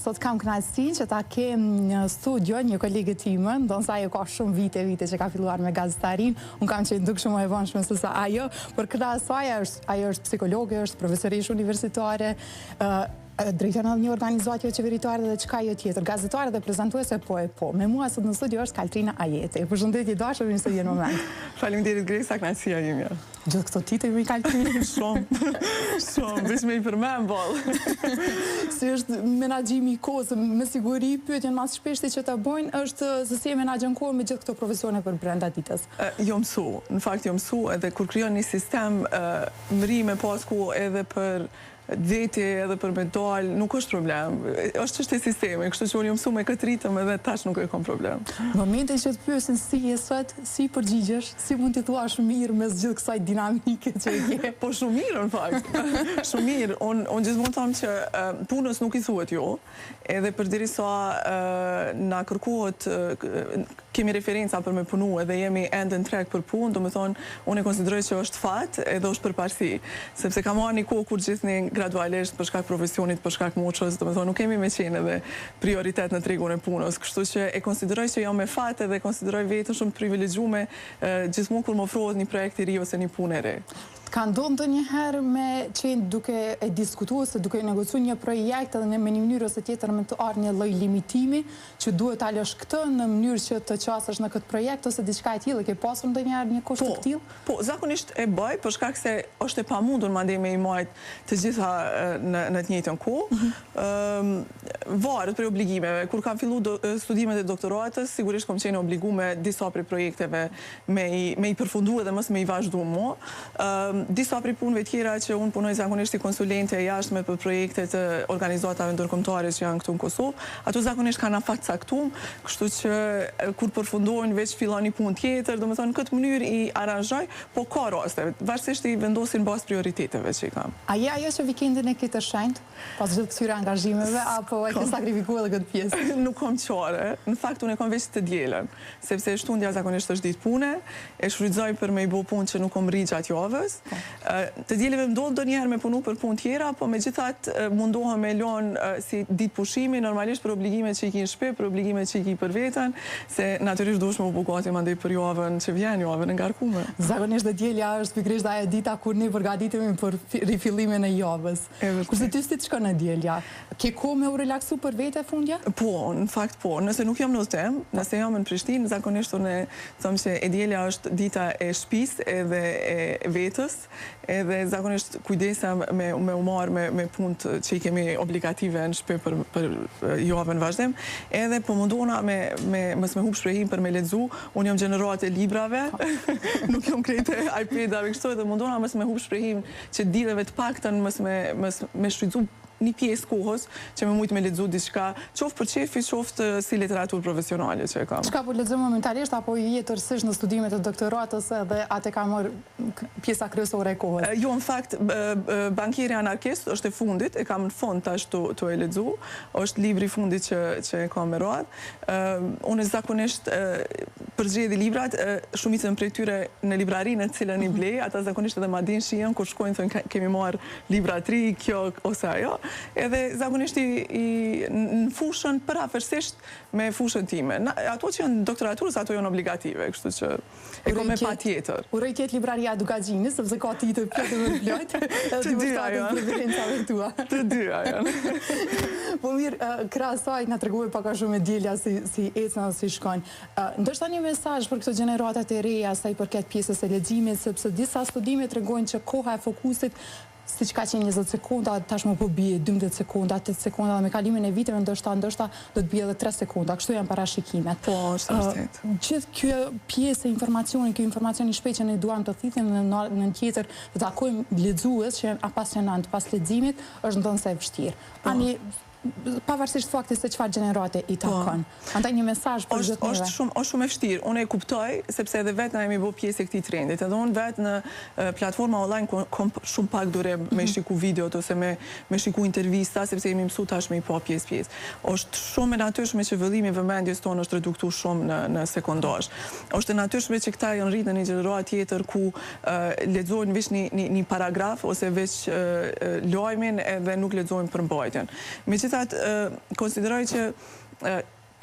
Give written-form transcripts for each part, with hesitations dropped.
sot kam kënaqësinë që ta kem në studio një kolegë time, ndonsa ajo ka shumë vite që ka filluar me gazetarin. Unë kam qenë duk shumë e vonshme se sa ajo, por krahas saj ajo është psikologe, është profesorisht universitare, drejton një organizacije qeveritare dhe çka jo tjetër, gazetare dhe prezantuese po. Me mua sot në studio është Kaltrina Ajeti. Përshëndetje dashur, në studio në moment. Faleminderit Gresa, kënaqësia ime. Gjithë këto titëj me Kaltrinë. Shumë, veç me i përmend boll. Si është menaxhimi i kohës, me siguri pyetjen më shpeshti që ta bojnë është se si e menaxhon kohën me gjithë këto profesione për brenda ditës. Jo mësu, në fakt jo mësu, edhe kur krijon një sistem mrime pas ku edhe për veti edhe për me dal, nuk është problem. Është çështje sistemi, kështu që unë jam mësuar me këtë ritëm edhe tash nuk e kam problem. Në momentin që të pyesin si je sot, si përgjigjesh, si mund të thuash mirë mes gjithë kësaj dinamike që e ke? Po shumë mirë në fakt. Shumë mirë. Unë gjithmonë them që punës nuk i thuhet jo, edhe përderisa na kërkohet kemi referenca për me punu edhe jemi ende në treg për punë, do me thonë, unë e konsideroj që është fat edhe është përparësi, sepse ka marrë një kohë kur gjithni gradualisht për shkak profesionit, për shkak moshës, do me thonë, nuk kemi me qenë edhe prioritet në tregun e punës, kështu që e konsideroj që jam me fat edhe konsideroj vetën shumë privilegjume gjithmonë kur më ofrohet një projekt i ri ose një punë e re. Ka ndodhur ndonjëherë me qenë duke e diskutuar se duke negociuar një projekt edhe me një mënyrë ose tjetër me të ardhur një lloj limitimi që duhet ta lësh këtë në mënyrë që të qasesh në këtë projekt ose diçka e tillë, ke pasur ndonjëherë një kusht të tillë? Po, zakonisht e bëj për shkak se është e pamundur mandej me i marrë të gjitha në të njëjtën kohë. Varet për obligimeve. Kur kam filluar studimet e doktoratës, sigurisht kam qenë obliguar disa prej projekteve me i përfunduar dhe mos me i vazhduar më. Disa prej punëve tjera që unë punoj zakonisht i konsulente jashtme për projekte të organizatave ndërkombëtare që janë këtu në Kosovë, ato zakonisht kanë afat caktuar, kështu që kur përfundojnë veç fillon një punë tjetër, domethënë në këtë mënyrë i aranjoj, po ka raste, varësisht i vendosin bazë prioriteteve që i kam. A je ajo që vikendin e ke të shenjtë, pas gjithë këtyre angazhimeve, apo e ke sakrifikuar edhe këtë pjesë? Nuk kam çare. Në fakt unë kam veç të dielën, sepse shtundja zakonisht është ditë pune, e shfrytëzoj për me i bë punë që nuk kam rri gjatë javës. Të dielëve ndodh ndonjëherë me punu për punë tjera, po megjithatë mundohem me lënë si ditë pushimi, normalisht për obligimet që i ki në shtëpi, për obligimet që i ki për veten, se natyrisht duhesh me u bugati mandej për javën që vjen, javën e ngarkuar. Zakonisht dielja është pikërisht ajo dita kur ne përgatitemi për rifillimin e javës. Kurse ty si të shkon në dielja? Ke kohë me u relaksu për vete fundja? Po, në fakt po. Nëse nuk jam në udhëtim, nëse jam në Prishtinë, zakonisht unë them se e dielja është dita e shtëpisë edhe e vetës, edhe zakonisht kujdesem me u marrë me punët që i kemi obligative në shtëpi për javën vazhdim, edhe po mundona mos me hub shprehim për me lexu, unë jam gjenerat e librave, nuk jam krejt e iPad-ave kështu, edhe mundona mos me hub shprehim që ditëve të paktën mos me shfrytzu një pjesë kohës që me mujtë me lexu diçka, qoftë për qefi, qoftë si literaturë profesionale që e kam. Çka po lexoj momentalisht apo je tërësisht në studimet e doktoratës edhe atë ka marrë pjesa kryesore e kohës? Jo, në fakt, Bankieri Anarkist është e fundit, e kam në fund tash të e lexu, është libri i fundit që e kam me radhë. Unë zakonisht përgjigj librat, shumicën prej tyre në librarinë në cilën i blej, ata zakonisht edhe ma din shihen kur shkojnë thonë kemi marrë libra të ri, kjo ose ajo. Edhe zakonisht në fushën përafërsisht me fushën time. Ato që janë doktoraturës, ato janë obligative, kështu që e kom me patjetër. Uroj tjetë libraria Dugaxhinit, sepse ka ti të pjetë me plot. Të dyja janë. Të dyja janë. Po mirë, krahas saj na tregoi pak a shumë dielja si ecën ose si shkojnë. Ndoshta një mesazh për këto gjeneratat e reja sa i përket pjesës së leximit, sepse disa studime tregojnë që koha e fokusit siç ka qenë 20 sekonda, tashmë po bie 12 sekonda, 8 sekonda, dhe me kalimin e viteve ndoshta do të bie edhe 3 sekonda. Kështu janë parashikimet. Po, është vërtet. Gjithë kjo pjesë e informacionit, kjo informacion i shpejt që ne duam të thithim në tjetër të takojmë lexues që janë apasionant pas leximit, është ndoshta e vështirë. Ani pavarësisht faktit se çfarë gjenerate i takon. Andaj një mesazh për gjithë neve. Është shumë e vështirë. Unë e kuptoj sepse edhe vetë na jemi bë pjesë e këtij trendit. Edhe unë vetë në platforma online kam shumë pak durim me shiku videot ose me shiku intervista sepse jemi mësuar tash me i pa pjesë. Është shumë e natyrshme që vëllimi i vëmendjes tonë është reduktuar shumë në sekondazh. Është e natyrshme që këta janë rritur në një gjeneratë tjetër ku lexojnë veç një paragraf ose veç lajmin edhe nuk lexojnë përmbajtjen. Megjithatë megjithatë, konsideroj që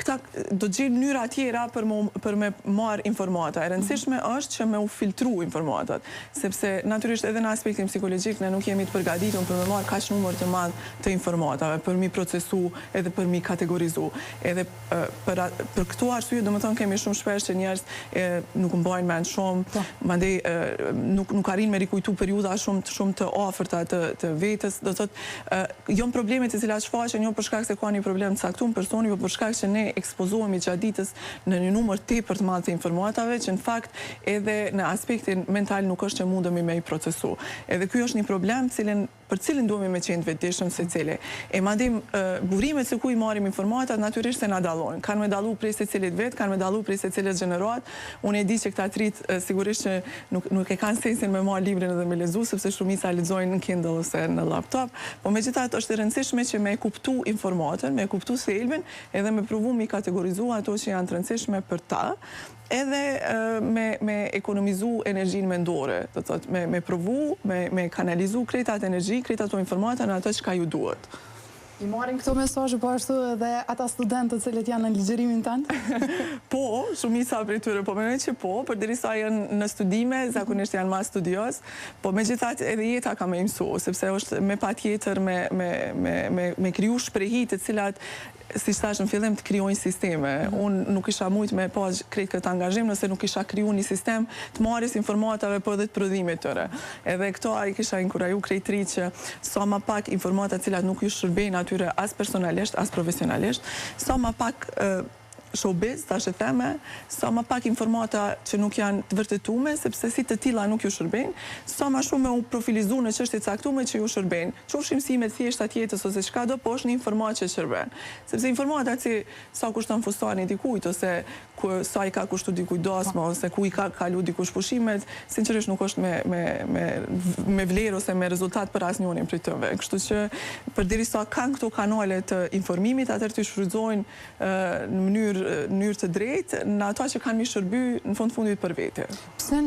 këta do të gjenë mënyra tjera për me marrë informata. E rëndësishme është që me u filtru informatat, sepse natyrisht edhe në aspektin psikologjik ne nuk jemi të përgatitur për me marrë kaq numër të madh të informatave, për mi procesu edhe për mi kategorizu. Edhe për këto arsye, domethënë kemi shumë shpesh që njerëz nuk mbajnë mend shumë, mandej nuk arrin me rikujtu periudha shumë të afërta të vetës. Do thotë, jon probleme të cilat shfaqen jo për shkak se ka një problem të caktuar personi, por për shkak se ne ekspozohemi gjatë ditës në një numër tepër të madh të informatave që në fakt edhe në aspektin mental nuk është që mundemi me i procesu. Edhe ky është një problem për cilin duhemi me qenë vetëdijshëm secili. E madje burimet se ku i marrim informatat natyrisht se na dallojnë. Kanë me dallu prej secilit vet, kanë me dallu prej secilit gjenerat. Unë e di që këta trit sigurisht që nuk e kanë sensin me marr librin edhe me lexu, sepse shumica lexojnë në Kindle ose në laptop, por megjithatë është e rëndësishme që me kuptu informatën, me kuptu thelbin, edhe me provu mi kategorizu ato që janë të rëndësishme për ta, edhe me ekonomizu energjinë mendore, do të thotë me provu, me kanalizu krejt atë energji, krejt ato informata në ato që ka ju duhet. I marrin këto mesazhe po ashtu edhe ata studentë të cilët janë në ligjërimin tënd? Po, shumica prej tyre po mendoj që po, përderisa janë në studime, zakonisht janë më studios, po megjithatë edhe jeta ka më mësu, sepse është me patjetër me kriju shprehi të cilat si thash në fillim të krijojnë sisteme. Unë nuk isha mujt me pas krejt këtë angazhim nëse nuk isha kriju një sistem të marrjes informatave për dhe të prodhimit tëre. Edhe këto i kisha inkuraju krejtëri që sa më pak informata të cilat nuk ju shërbejnë atyre as personalisht, as profesionalisht, sa më pak showbiz, tash e theme, sa më pak informata që nuk janë të vërtetume, sepse si të tilla nuk ju shërbejnë, sa më shumë me u profilizu në çështje të caktuara që ju shërbejnë. Qofshin si me thjeshta tjetës ose çka do, po është një informat që shërben. Sepse informata si sa kushton fustani dikujt, ose sa i ka kushtu dikujt dasma, ose ku i ka kalu dikush pushimet, sinqerisht nuk është me vlerë ose me rezultat për asnjërin prej tyre. Kështu që përderisa kanë këto kanale të informimit, atëherë të shfrytëzojnë në mënyrë të drejtë në ato që kanë mi shërby në fundit për vete. Pse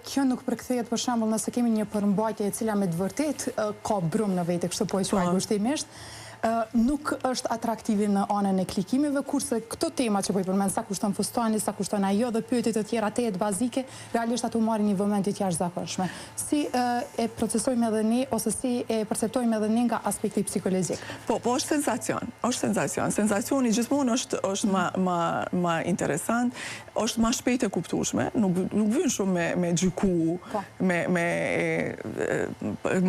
kjo nuk përkthehet për shembull nëse kemi një përmbajtje e cila me të vërtet ka brum në vete, kështu po e quaj kushtimisht, nuk është atraktive në anën e klikimeve, kurse këto tema që po i përmend, sa kushton fustani, sa kushton ajo dhe pyetjet e tjera të bazike, realisht ato marrin një vëmendje të jashtëzakonshme. Si e procesojmë edhe ne ose si e perceptojmë edhe ne nga aspekti psikologjik? Po është sensacion, është sensacion. Sensacioni gjithmonë është më interesant, është më shpejt e kuptueshme, nuk vjen shumë me gjyku, me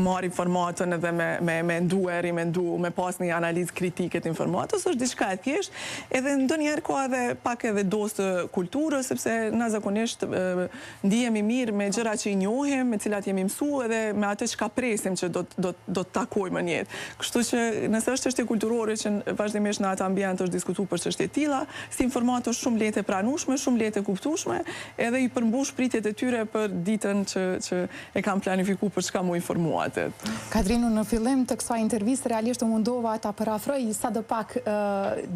marr informatën edhe me ndu, me pas një analizë kritike të informatës, është diçka e thjeshtë, edhe ndonjëherë ka edhe pak edhe dosë të kulturës, sepse na zakonisht ndihemi mirë me gjëra që i njohim, me cilat jemi mësuar edhe me atë që presim që do të takojmë në jetë. Kështu që nëse është çështje kulturore që vazhdimisht në atë ambient është diskutuar për çështje të tilla, si informatë është shumë lehtë e pranueshme, shumë lehtë e kuptueshme, edhe i përmbush pritjet e tyre për ditën që e kanë planifikuar për çka mu informuat. Katrinë, në fillim të kësaj interviste realisht u mundova ta parafroj sadopak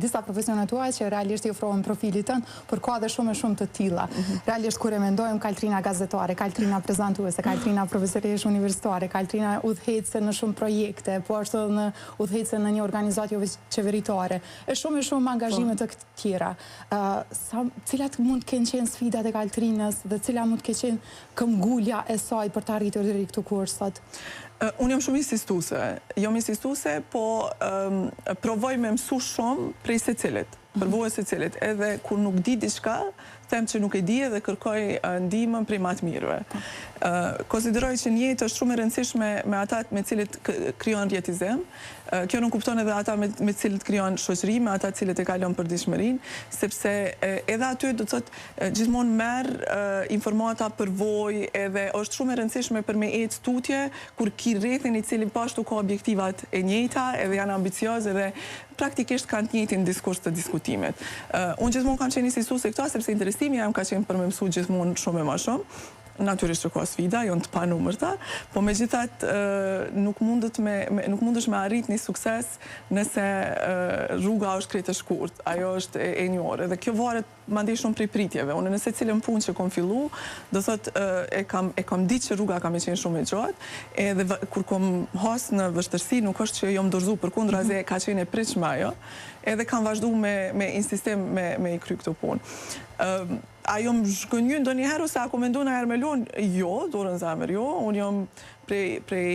disa profesionet tuaj që realisht i ofrohen profilit tënd, por ka edhe shumë të tilla. Realisht kur e mendojmë Kaltrina gazetare, Kaltrina prezantuese, Kaltrina profesoresh universitare, Kaltrina udhëhecëse në shumë projekte, po ashtu në udhëhecëse në një organizatë jo qeveritare, e shumë angazhime të tjera. Cilat mund të kenë qenë sfidat e Kaltrinës dhe cila mund të kenë qenë këmbgulja e saj për të arritur deri këtu ku është sot? Unë jam shumë insistuse, po provoj me mësu shumë prej secilit, përvojë secilit, edhe kur nuk di diçka, them që nuk e di dhe kërkoj ndihmën prej më të mirëve. Konsideroj që në jetë është shumë e rëndësishme me ata me cilët krijon rjetizim. Kjo nuk kupton edhe ata me cilët krijon shoqëri, me ata cilët e kalon përditshmërinë, sepse edhe aty do të thotë gjithmonë merr informata përvojë, edhe është shumë e rëndësishme për me ecë tutje kur ki rrethin i cili pashtu ka objektivat e njëjta, edhe janë ambiciozë edhe praktikisht kanë të njëjtin diskurs të diskutimit. Unë gjithmonë kam qenë insistuese këto sepse interesimi jam ka qenë për me mësu gjithmonë shumë e më shumë. natyrisht që ka sfida, janë të panumërta, po megjithatë nuk mundesh me arrit një sukses nëse rruga është krejt e shkurt, ajo është e njore. Dhe kjo varet mandej shumë prej pritjeve. Unë nëse cilën punë që kom fillu, do thot e kam ditë që rruga kam e qenë shumë e gjatë, edhe kur kom has në vështërsi, nuk është që jom dorëzu, përkundrazi ka qenë e pritshme ajo, edhe kam vazhdu me insistim me i kry këto punë. A jom zhgënjën do njëherë, ose ako mendu në herë me lonë? Jo, dorën zemër, jo. Unë jom prej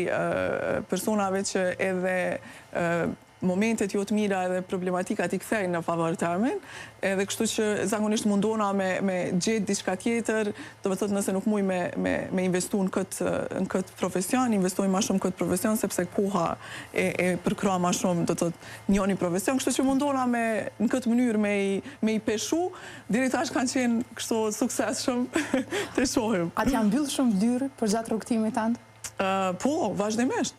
personave që edhe momentet jo të mira edhe problematikat i kthejnë në favor tëmin, edhe kështu që zakonisht mundona me gjetë diçka tjetër, do të thotë nëse nuk muj me investu në këtë profesion, investoj ma shumë këtë profesion, sepse koha e përkra ma shumë, do të thotë njoni profesion, kështu që mundona në këtë mënyrë me i peshu, diritash kanë qenë kështu sukses shumë të shohim. A t'ja mbyllë shumë dyrë për gjatë rrugtimit tënd? Po, vazhdimisht.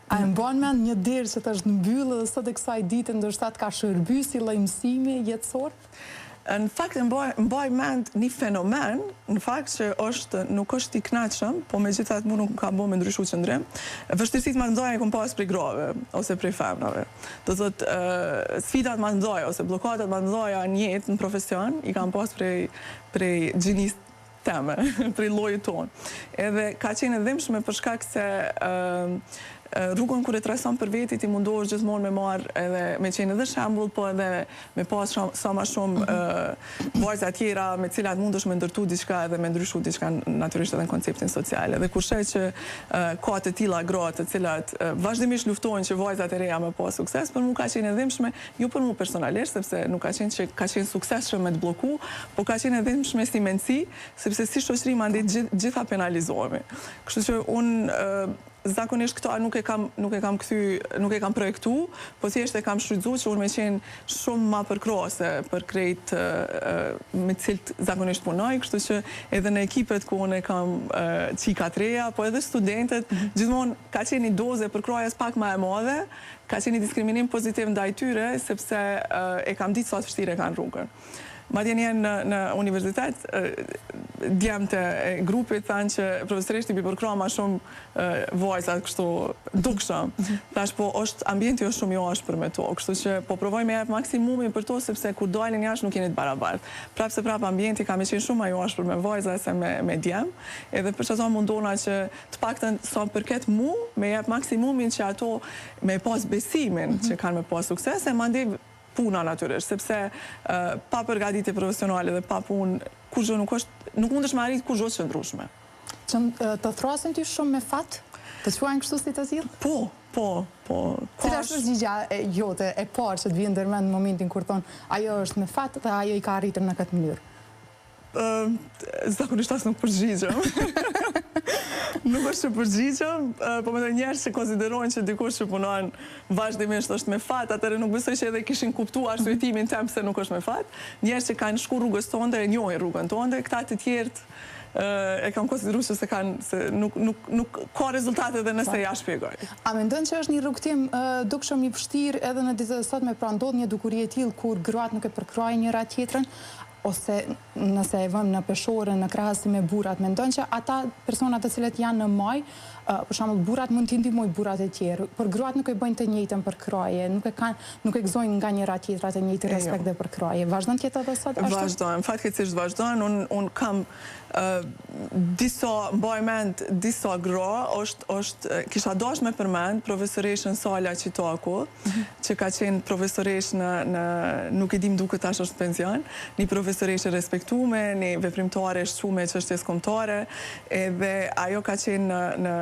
A e mbon mend një derë që të është mbyllë dhe sot e kësaj dite ndoshta ka shërby si lloj mësimi jetësor? Në fakt mbaj mend një fenomen, në fakt që nuk është i kënaqshëm, po megjithatë mu nuk ka bërë me ndryshu qëndrim. Vështirësitë më të mëdha e kom pas prej grave ose prej femrave. Do thotë sfidat më të mëdha ose bllokadat më të mëdha në jetë, në profesion, i kam pas prej gjinisë teme, prej llojit tonë. Edhe ka qenë e dhimbshme për shkak se rrugën kur e trason për veti ti mundohesh gjithmonë me marrë edhe me qenë edhe shembull, po edhe me pas sa më shumë vajza tjera me cilat mundesh me ndërtu diçka edhe me ndryshu diçka natyrisht edhe në konceptin social. Edhe kur sheh që ka të tilla gra të cilat vazhdimisht luftojnë që vajzat e reja me pas sukses, për mua ka qenë e dhimbshme, jo për mua personalisht, sepse nuk ka qenë që ka qenë suksesshëm me të blloku, po ka qenë e dhimbshme si mendsi, sepse si shoqëri mandej gjitha penalizohemi. Kështu që unë zakonisht këto nuk e kam projektu, po thjesht e kam shfrytzu që unë me qenë shumë ma përkrose për krejt me cilët zakonisht punoj, kështu që edhe në ekipet ku unë e kam qikat reja, po edhe studentet, gjithmonë ka qenë një doze përkrojes pak ma e madhe, ka qenë një diskriminim pozitiv ndaj tyre, sepse e kam ditë sa të vështirë e kanë rrugën. Madje njerë në universitet, djemët e grupit thanë që profesorisht i përkra ma shumë vajzat kështu dukshëm. Tash po ambienti është shumë jo ashpër me to, kështu që po provoj me jep maksimumin për to, sepse kur dalin jashtë nuk jeni të barabartë. Prapë se prapë ambienti ka me qenë shumë ma jo ashpër me vajza se me djemë, edhe për që ato mundona që të paktën sa përket mu, me jep maksimumin që ato me pas besimin që kanë me pas sukses, e mandej puna natyrisht, sepse pa përgatitje profesionale dhe pa punë, kurrë nuk mundesh me arrit kurrë që ndryshme. Të thrasin ty shumë me fat? Të quajnë kështu si të tillë? Po. Cila është përgjigja jote e parë që të vjen ndërmend në momentin kur thon ajo është me fat dhe ajo i ka arritur në këtë mënyrë? Zakonisht as nuk përgjigjem. Nuk është që përgjigjem, po me të njerë që konsiderojnë që dikush që punon vazhdimisht është me fat, atëre nuk besoj që edhe kishin kuptu arsyetimin tem se nuk është me fat. Njerë që kanë shku rrugës tonde, e njohin rrugën tonde, këta të tjertë e kam konsideru që nuk ka rezultate dhe nëse ja shpjegoj. A mendon që është një rrugtim dukshëm i vështirë edhe në ditët e sotme, pra ndodh një dukuri e tillë kur gruat nuk e përkrojnë njëra tjetrën, ose nëse e vëmë në peshore, në krahasim me burrat, mendon që ata personat të cilët janë në maj, për shembull burrat mund t'i ndihmojnë burrat e tjerë, por gruat nuk e bëjnë të njëjtën përkraje, nuk e gëzojnë nga njëra tjetra të njëjtin respekt dhe përkraje. Vazhdon të jetë edhe sot ashtu? Vazhdon, fatkeqësisht vazhdon. Unë kam mbaj mend disa gra, kisha dash me përmend profesoreshën Sala Qitaku, që ka qenë profesoresh nuk e dim duke tash është pension, një profesoresh e respektume, një veprimtare shqume çështjes kombëtare, edhe ajo ka qenë në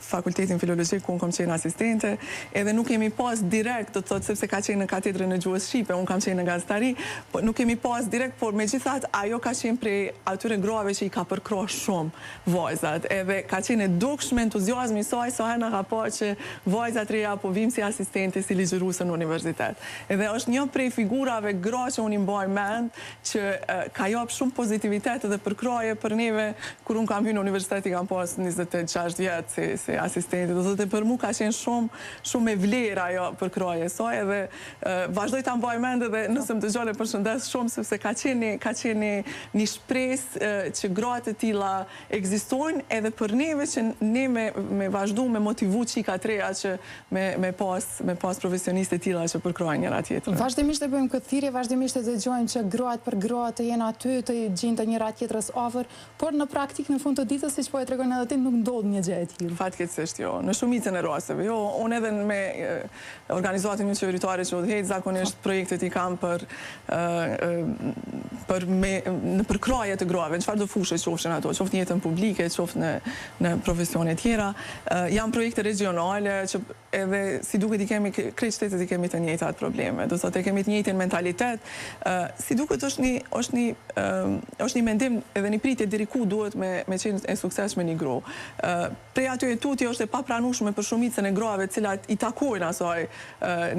fakultetin filologjik ku unë kam qenë asistente, edhe nuk kemi pas direkt, do të thotë sepse ka qenë në katedrën e gjuhës shqipe, unë kam qenë në gazetari, po nuk kemi pas direkt, por megjithatë ajo ka qenë prej atyre grave që i ka përkro shumë vajzat, edhe ka qenë e dukshme entuziazmi i saj sa herë na ka pa që vajzat reja po vim si asistente, si ligjëruese në universitet. Edhe është një prej figurave gra që unë i mbaj mend që ka jap shumë pozitivitet dhe përkraje për neve kur unë kam hyrë në universitet i kam pas 26 vjet si asistenti. Do thotë për mua ka qenë shumë e vlerë ajo për kroje saj edhe vazhdoj ta mbaj mend edhe nëse më dëgjon e përshëndes shumë sepse ka qenë një shpresë që gratë të tilla ekzistojnë edhe për neve që ne me vazhdu me motivu çika të reja që me pas profesionistë të tilla që përkrojnë njëra tjetrën. Vazhdimisht e bëjmë këtë thirrje, vazhdimisht e dëgjojmë që gratë për gratë të jenë aty, të gjejnë njëra tjetrës afër, por në praktikë në fund të ditës, siç po e tregon edhe ti, nuk ndodh një gjë e tillë. Fatkeqësisht jo, në shumicën e rasteve. Jo, unë edhe me organizatën një qeveritare që udhëheq zakonisht projektet i kam për kraje të grave, në çfarëdo fushë qofshin ato, qoftë në jetën publike, qoftë në profesione tjera. Janë projekte regionale që edhe si duket i kemi krejt qytetet i kemi të njëjtat probleme. Do thotë kemi të njëjtin mentalitet. Si duket është një mendim edhe një pritje deri ku duhet me qenë e suksesshme një gro. Prej aty e tutje është e papranueshme për shumicën e grave të cilat i takojnë asaj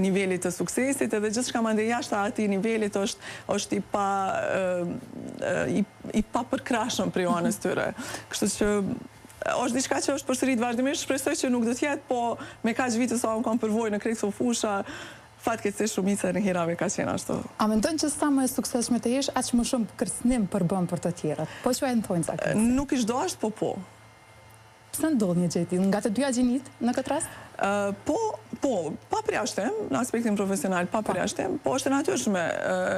nivelit të suksesit edhe gjithçka mande jashtë atij nivelit është i papërkrahshëm prej anës tyre. Kështu që është diçka që është përsërit vazhdimisht, shpresoj që nuk do të jetë, po me kaq vite sa unë kam përvojë në krejt këto fusha, fatkeqësisht shumica e herave ka qenë ashtu. A mendon që sa më e suksesshme të jesh, aq më shumë kërcënim përbën për të tjerët? Po çfarë thonë zakonisht? Nuk ish dashur, po. Pse ndodh një gjë e tillë? Nga të dyja gjinit në këtë rast? Po, pa përjashtim, në aspektin profesional, pa përjashtim, po është e natyrshme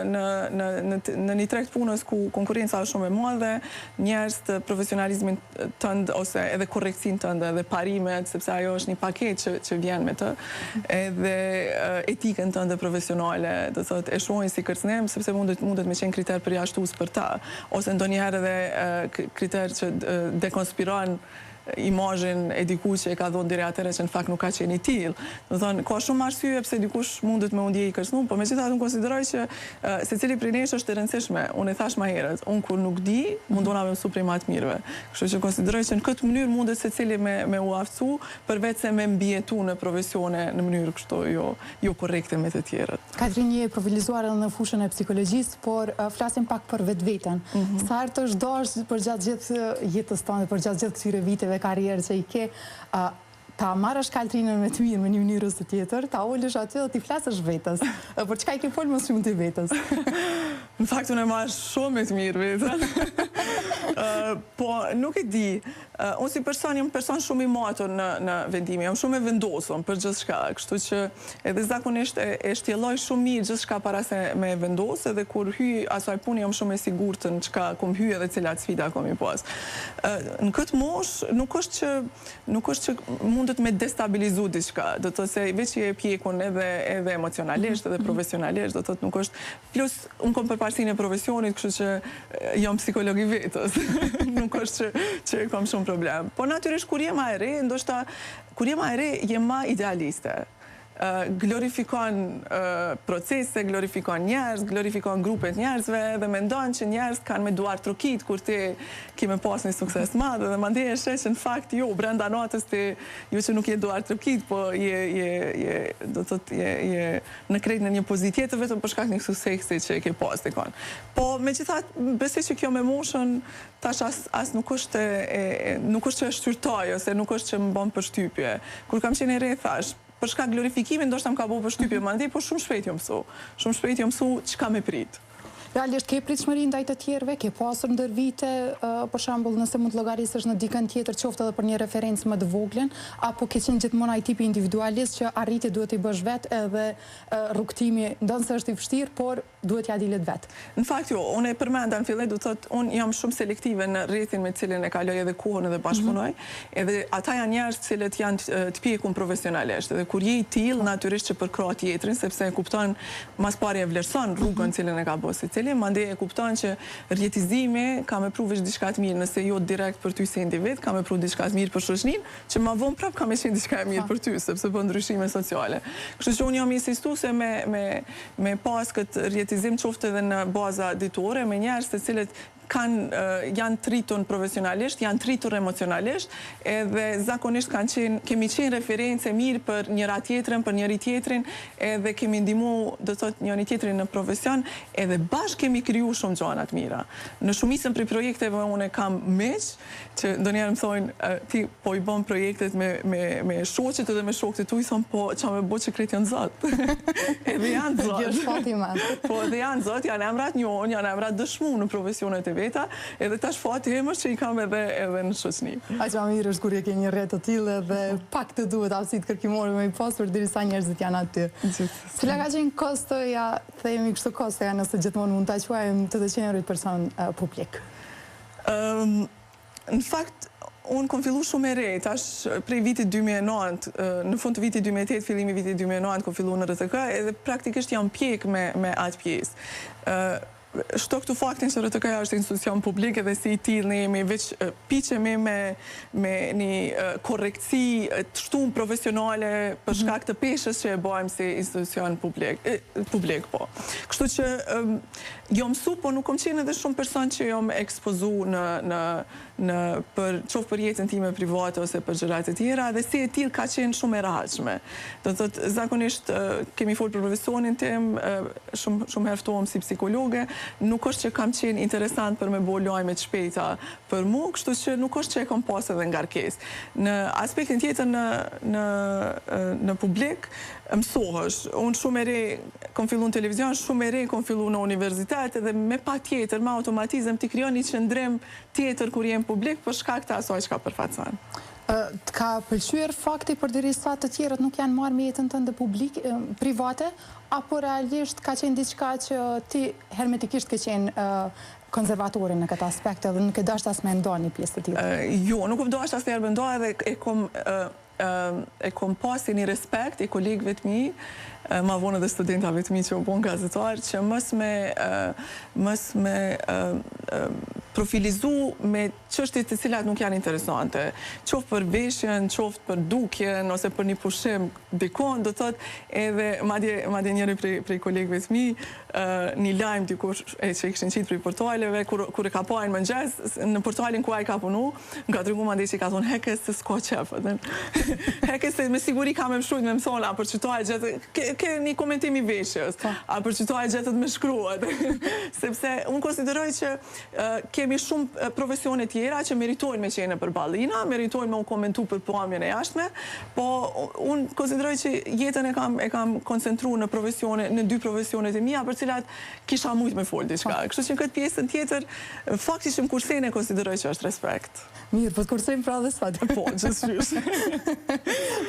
në një treg punës ku konkurenca është shumë e madhe, njerëz të profesionalizmin tënd ose edhe korrektsin tënd edhe parimet, sepse ajo është një paketë që vjen me të, edhe etikën tënde profesionale, do thotë e shohin si kërcënim, sepse mundet me qenë kriter përjashtues për ta, ose ndonjëherë edhe kriter që dekonspiron imazhin e dikujt që e ka dhënë deri atëherë që në fakt nuk ka qenë i tillë. Do thonë ka shumë arsye pse dikush mundet me u ndjej i kërcënuar, por megjithatë unë konsideroj që secili prej nesh është e rëndësishme. Unë e thash më herët, unë kur nuk di, mundona me mësu prej më të mirëve. Kështu që konsideroj që në këtë mënyrë mundet secili me u aftësu, përveç se me mbietu në profesione në mënyrë kështu jo korrekte me të tjerët. Katrin je profilizuar edhe në fushën e psikologjisë, por flasim pak për vetveten. Sa herë është dashur për gjatë gjithë jetës tënde, për gjatë gjithë këtyre viteve karrierë që i ke, ta marrësh Kaltrinën me të mirë me një mënyrë ose tjetër, ta ulësh aty dhe ti flasësh vetës. Por çka i ke folë më shumë ti vetës? Në fakt unë e marr shumë me të mirë vetën. Po nuk e di. Unë si person jam person shumë i matur në vendime, jam shumë e vendosur për gjithçka, kështu që edhe zakonisht e shtjelloj shumë mirë gjithçka para se me vendos, edhe kur hyj asaj pune jam shumë e sigurt në çka kam hyj edhe cilat sfida kam i pas. Në këtë moshë nuk është që mundet me destabilizu diçka, do të thotë se veç je pjekun edhe emocionalisht edhe profesionalisht, do të thotë nuk është plus unë kam përparësinë e profesionit, kështu që jam psikolog i vetës. Nuk është që kam shumë problem. Po natyrisht kur jem e re, ndoshta kur jem e re jem më idealiste. Glorifikon procese, glorifikon njerëz, glorifikon grupet njerëzve dhe mendon që njerëz kanë me duar trokit kur ti ke me pas një sukses madh dhe mandej e sheh që në fakt jo brenda natës ti jo që nuk je duar trokit, po do të thotë je në krejt në një pozitë tjetër vetëm për shkak të një suksesi që e ke pas tekon. Po megjithatë besoj që kjo me moshën tash as nuk është që e shqyrtoj ose nuk është që më bën përshtypje. Kur kam qenë e re thash për shkak glorifikimin ndoshta më ka bëu përshtypje mandej, por shumë shpejt jam mësu. Shumë shpejt jam mësu çka më prit. Realisht ke pritshmëri ndaj të tjerëve, ke pasur ndër vite, për shembull, nëse mund të llogarisësh në dikën tjetër, qoftë edhe për një referencë më të voglen, apo ke qenë gjithmonë ai tipi individualist që arritje duhet i bësh vetë edhe rrugtimi ndoshta është i vështirë, por duhet ja dilet vetë. Në fakt jo, unë e përmenda në fillim, do thotë unë jam shumë selektive në rrethin me të cilin e kaloj edhe kohën edhe bashkëpunoj, edhe ata janë njerëz të cilët janë të pjekur profesionalisht, edhe kur je i tillë natyrisht që përkrah tjetrin, sepse e kupton mas pari e vlerëson rrugën të cilën e ka bërë secili, mandej e kupton që rjetizimi ka me pru veç diçka të mirë, nëse jo direkt për ty si individ, ka me pru diçka të mirë për shoqërinë, që ma vonë prap ka me qenë diçka e mirë për ty, sepse bën ndryshime sociale. Kështu që unë jam insistuese me pas këtë rjetizim qoftë edhe në baza ditore, me njerëz të cilët janë tritur profesionalisht, janë tritur emocionalisht, edhe zakonisht kemi qenë referencë mirë për njëra tjetrën, për njëri tjetrin, edhe kemi ndihmu, do të thotë, njëri tjetrin në profesion, edhe bashkë kemi kriju shumë gjëra të mira. Në shumicën prej projekteve unë kam miq, që ndonjëherë më thonë, ti po i bën projektet me shoqet edhe me shokët e tu, i thonë, po çfarë më bë që kret janë zot. Edhe janë zot. Po edhe janë zot, janë emrat njohur, janë emrat dëshmu në profesionet e veta, edhe tash fati im është që i kam edhe në shoqëni. Aq më mirë është kur je ke një rrjet të tillë dhe pak të duhet aftësitë kërkimore me i pasur derisa njerëzit janë aty. Cila ka qenë kostoja, themi kështu kostoja, nëse gjithmonë mund ta quajmë të qenurit person publik? Në fakt, unë kom fillu shumë e re, tash prej vitit 2009, në fund të vitit 2008, fillimi vitit 2009, kom fillu në RTK, edhe praktikisht jam pjek me atë pjesë. Shto këtu faktin që RTK është institucion publik edhe si i tillë ne jemi veç piqemi me një korrektësi të shtumë profesionale për shkak të peshës që e bëjmë si institucion publik po. Kështu që jo mësu, po nuk kom qenë edhe shumë person që jom ekspozu qoftë për jetën time private ose për gjërat e tjera, dhe si e tillë ka qenë shumë e rehatshme. Do të thotë, zakonisht kemi folur për profesionin tim, shumë herë ftohem si psikologe, nuk është që kam qenë interesant për me bo lajme të shpejta për mu, kështu që nuk është që e kom pas edhe ngarkesë. Në aspektin tjetër në publik, mësohesh. Unë shumë e re kom fillu në televizion, shumë e re kom fillu në universitet, edhe me pa tjetër, me automatizëm, ti krijon një qëndrim tjetër kur jem publik, për shkak të asaj që ka përfaqëson. Të ka pëlqyer fakti përderisa të tjerët nuk janë marrë me jetën tënde private, apo realisht ka qenë diçka që ti hermetikisht ke qenë konservatore në këtë aspekt dhe nuk e dashur as me ndonë një pjesë të tillë? Jo, nuk e dashur as herë me ndonë, edhe e kom pasi një respekt i kolegëve të mi, ma vonë edhe studentave të mi që u bon gazetar, që mës me profilizu me çështjet të cilat nuk janë interesante. Qoftë për veshjen, qoftë për dukjen, ose për një pushim dikon, do të thotë edhe madje njëri prej kolegëve të mi, një lajm dikush që i kishin qitë prej portaleve, kur e ka pa në mëngjes, në portalin ku ai ka punu, nga tregu madje që i ka thonë hekes se s'ka qef. Hekes se me siguri ka me mshujt me më thonë, a për qëto e gjetë, ke një komentim i veshjes, a për qëto e gjetët me shkruat. Sepse unë konsideroj që kemi shumë profesione tjera që meritojnë me qenë për ballina, meritojnë me u komentu për pamjen e jashtme, po unë konsideroj që jetën e kam koncentru në dy profesionet e mia, për cilat kisha mujt me folë diçka. Kështu që në këtë pjesën tjetër, fakti që më kursejnë e konsideroj që është respekt. Mirë, po të kursejmë pra dhe sfat. Po, gjithësisht.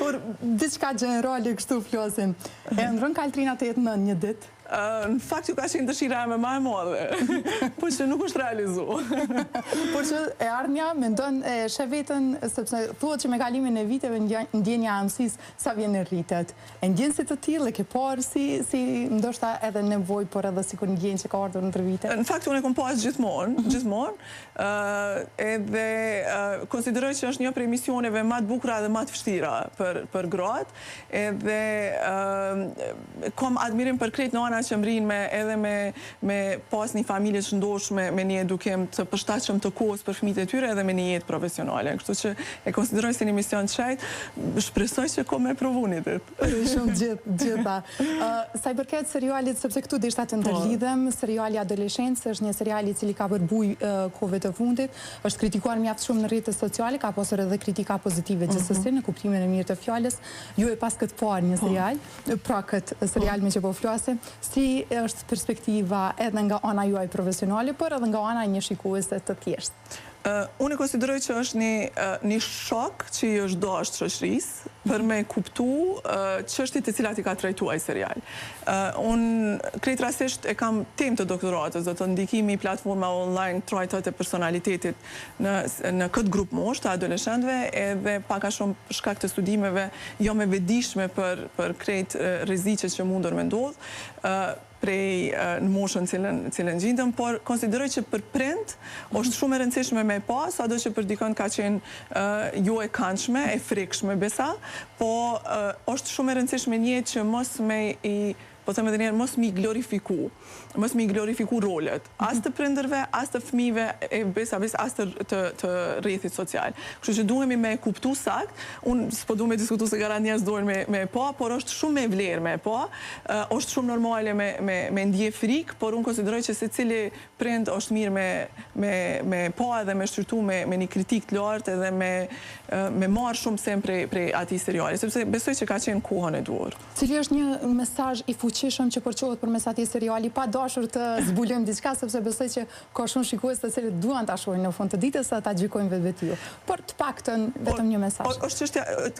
Por, diçka generale kështu flasim. E ndron Kaltrina të jetë në një ditë? Në fakt ju ka qenë dëshira e me ma e madhe, por që nuk është realizu. Por që e ardhmja mendon e sheh veten, sepse thuhet që me kalimin e viteve ndjenja e amësisë sa vjen e rritet. E ndjen si të tillë, ke parë si ndoshta edhe nevojë, por edhe sikur ndjen që ka ardhur në 3 vite? Në fakt unë e kom pas gjithmonë, edhe konsideroj që është një prej misioneve më të bukura dhe më të vështira për gratë, edhe kom admirim për krejt në që mrinë edhe me pas një familje që ndoshme, me një edukim të përshtatshëm të kohës për fëmijët e tyre edhe me një jetë profesionale. Kështu që e konsideroj si një mision të shejt, shpresoj që ko me provu një ditë. Shumë gjitha. Sa i përket serialit, sepse këtu dishta të ndërlidhem, seriali Adoleshencë është një serial i cili ka përbuj kohëve të fundit, është kritikuar mjaft shumë në rrjetet sociale, ka pasur edhe kritika pozitive gjithsesi në kuptimin e mirë të fjalës. Ju e pas këtë parë një serial, pra këtë serial me që po flasim, si është perspektiva edhe nga ana juaj profesionale, por edhe nga ana një shikuese të thjeshtë? Unë e konsideroj që është një shok që i është dashur shoqërisë për me kuptu çështjet të cilat i ka trajtuar ai serial. Unë krejtësisht e kam temë të doktoratës, do të ndikimi i platforma online trajtohet e personalitetit në këtë grup moshë të adoleshentëve, edhe pak a shumë për shkak të studimeve jo me vedishme për krejt rreziqet që mundur me ndodh prej në moshën cilën gjindëm, por konsideroj që për prind është shumë e rëndësishme me pas, sado që për dikon ka qenë jo e këndshme, e frikshme besa, po është shumë e rëndësishme një që mos me i po them edhe njerë, mos mi glorifiku rolet, as të prindërve, as të fëmijëve, e as të rrethit social. Kështu që duhemi me kuptu sakt, unë s'po du me diskutu se gara njerëz dojnë me po, por është shumë me vlerë me po, është shumë normale me ndje frikë, por unë konsideroj që se cili prind është mirë me po edhe me shqyrtu me një kritik të lartë edhe me marë shumë sem prej ati seriali, sepse besoj që ka qenë kohën e duhur. Cili është një mesazh i fuqishëm që përqohet përmes atij seriali, pa dashur të zbulojmë diçka, sepse besoj që ka shumë shikues të cilët duan ta shohin në fund të ditës sa ta gjykojnë vetveti. Por të paktën vetëm një mesazh.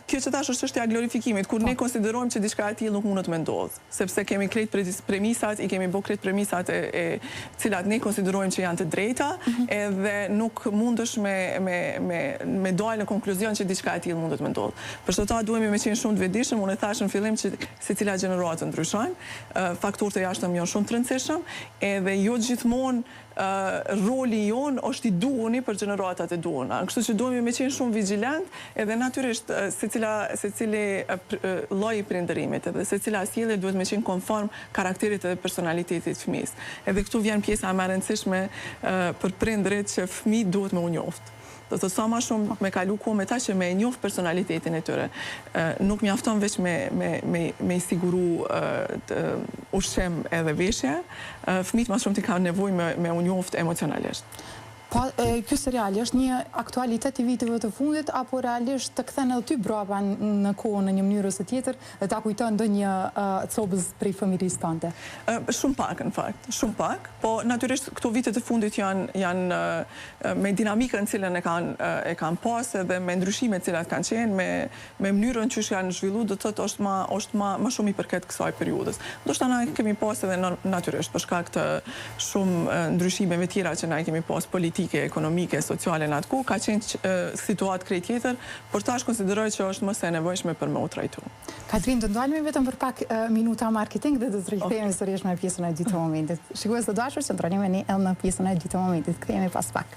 Kjo që tash është çështja e glorifikimit, kur ne konsiderojmë që diçka e tillë nuk mund të më ndodhë, sepse kemi krejt premisat, i kemi bërë krejt premisat e cilat ne konsiderojmë që janë të drejta, edhe nuk mundesh me dalë në konkluzion që diçka e tillë mund të më ndodhë. Për shkak duhemi me qenë shumë të vetëdijshëm, unë e thash në fillim që secila gjeneratë ndryshon, faktorët e jashtëm janë shumë të rëndësishëm, edhe jo gjithmonë roli jonë është i duhuni për gjeneratat e duhuna. Kështu që duhemi me qenë shumë vigilant, edhe natyrisht secili lloj i prindërimit, edhe secila sjellje duhet me qenë konform karakterit edhe personalitetit fëmijës. Edhe këtu vjen pjesa më e rëndësishme për prindërit që fëmijët duhet me u njoftë. Do të sa ma shumë me kalu kohë me ta që me njoft personalitetin e tyre. Nuk mjafton veç me i siguru ushqim edhe veshje, fëmijët ma shumë t'i kanë nevojë me u njoft emocionalisht. Ky serial është një aktualitet i viteve të fundit, apo realisht të kthen edhe ty brapa në kohën në një mënyrë ose tjetër dhe ta kujton ndonjë copës prej familjes tënde? Shumë pak, në fakt. Shumë pak, po natyrisht këto vitet të fundit janë me dinamikën cilën e kanë pas edhe me ndryshimet cilat kanë qenë, me mënyrën që janë zhvillu, do të thotë është ma shumë i përket kësaj periudhës. Ndoshta na kemi pas edhe natyrisht për shkak të shumë ndryshimeve tjera që na kemi pas politike, ekonomike, sociale në atë ku, ka qenë situatë krejt tjetër, por tash konsideroj që është mëse e nevojshme për me u trajtu. Katrin, të ndalemi vetëm për pak minuta marketing dhe të rikthehemi sërish në pjesën e dytë të momentit. Shikues të dashur, qëndroni me ne edhe në pjesën e dytë të momentit. Kthehemi pas pak.